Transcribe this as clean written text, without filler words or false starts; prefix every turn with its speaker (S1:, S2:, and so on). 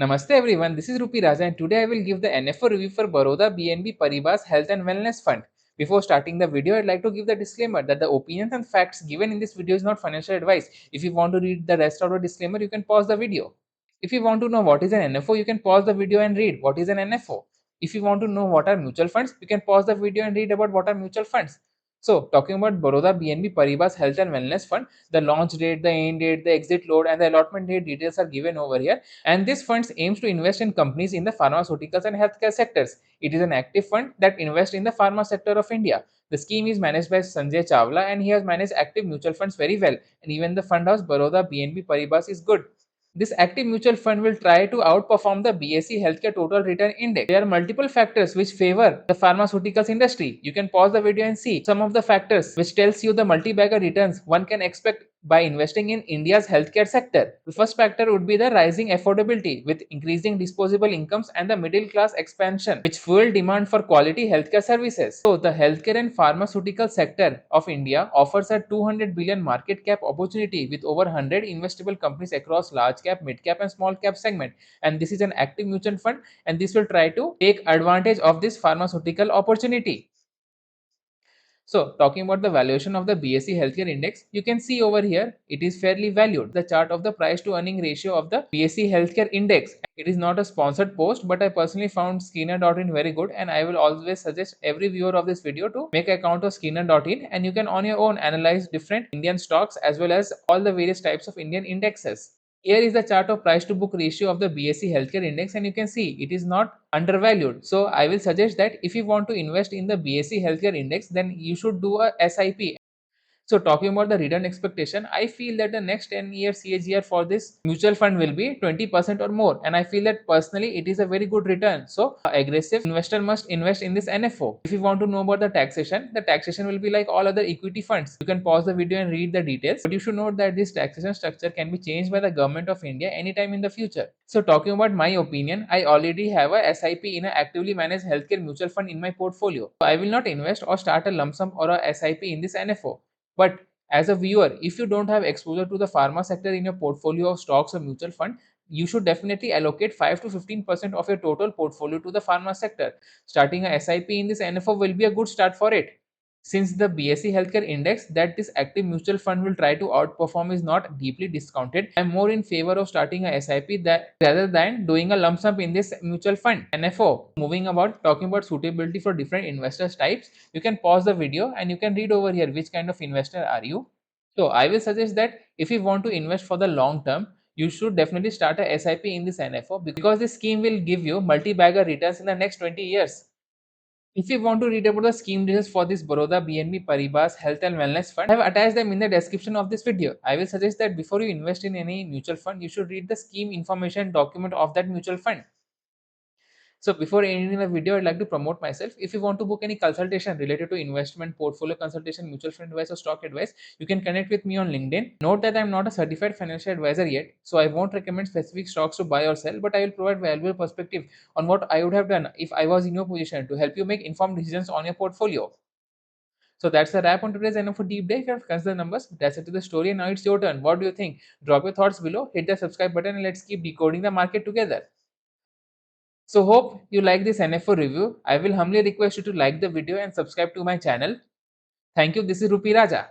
S1: Namaste everyone, this is Rupi Raja and today I will give the NFO review for Baroda BNP Paribas Health and Wellness Fund. Before starting the video, I'd like to give the disclaimer that the opinions and facts given in this video is not financial advice. If you want to read the rest of the disclaimer, you can pause the video. If you want to know what is an NFO, you can pause the video and read what is an NFO. If you want to know what are mutual funds, you can pause the video and read about what are mutual funds. So, talking about Baroda BNP Paribas Health and Wellness Fund, the launch date, the end date, the exit load, and the allotment date details are given over here. And this fund aims to invest in companies in the pharmaceuticals and healthcare sectors. It is an active fund that invests in the pharma sector of India. The scheme is managed by Sanjay Chawla and he has managed active mutual funds very well. And even the fund house Baroda BNP Paribas is good. This active mutual fund will try to outperform the BSE Healthcare Total Return Index. There are multiple factors which favor the pharmaceuticals industry. You can pause the video and see some of the factors which tells you the multi-bagger returns one can expect by investing in India's healthcare sector. The first factor would be the rising affordability with increasing disposable incomes and the middle class expansion which fuel demand for quality healthcare services. So the healthcare and pharmaceutical sector of India offers a 200 billion market cap opportunity with over 100 investable companies across large cap, mid cap and small cap segment. And this is an active mutual fund and this will try to take advantage of this pharmaceutical opportunity. So, talking about the valuation of the BSE Healthcare Index, you can see over here it is fairly valued. The chart of the price to earning ratio of the BSE Healthcare Index. It is not a sponsored post, but I personally found Skinner.in very good, and I will always suggest every viewer of this video to make an account of Skinner.in, and you can on your own analyze different Indian stocks as well as all the various types of Indian indexes. Here is the chart of price to book ratio of the BSE Healthcare Index and you can see it is not undervalued. So I will suggest that if you want to invest in the BSE Healthcare Index, then you should do a SIP. So talking about the return expectation, I feel that the next 10-year CAGR for this mutual fund will be 20% or more. And I feel that personally it is a very good return. So aggressive investor must invest in this NFO. If you want to know about the taxation will be like all other equity funds. You can pause the video and read the details. But you should note that this taxation structure can be changed by the government of India anytime in the future. So talking about my opinion, I already have a SIP in an actively managed healthcare mutual fund in my portfolio. So I will not invest or start a lump sum or a SIP in this NFO. But as a viewer, if you don't have exposure to the pharma sector in your portfolio of stocks or mutual fund, you should definitely allocate 5 to 15% of your total portfolio to the pharma sector. Starting a SIP in this NFO will be a good start for it. Since the BSE Healthcare Index that this active mutual fund will try to outperform is not deeply discounted, I am more in favor of starting a SIP that rather than doing a lump sum in this mutual fund NFO. Moving about talking about suitability for different investors types, you can pause the video and you can read over here which kind of investor are you. So I will suggest that if you want to invest for the long term, you should definitely start a SIP in this NFO because this scheme will give you multi-bagger returns in the next 20 years. If you want to read about the scheme details for this Baroda BNP Paribas Health and Wellness Fund, I have attached them in the description of this video. I will suggest that before you invest in any mutual fund, you should read the scheme information document of that mutual fund. So before ending the video, I'd like to promote myself. If you want to book any consultation related to investment, portfolio consultation, mutual fund advice or stock advice, you can connect with me on LinkedIn. Note that I'm not a certified financial advisor yet, so I won't recommend specific stocks to buy or sell, but I will provide valuable perspective on what I would have done if I was in your position to help you make informed decisions on your portfolio. So that's a wrap on today's NFO deep dive. If you have considered the numbers, that's it to the story. And now it's your turn. What do you think? Drop your thoughts below, hit the subscribe button, and let's keep decoding the market together. So hope you like this NFO review. I will humbly request you to like the video and subscribe to my channel. Thank you. This is Rupi Raja.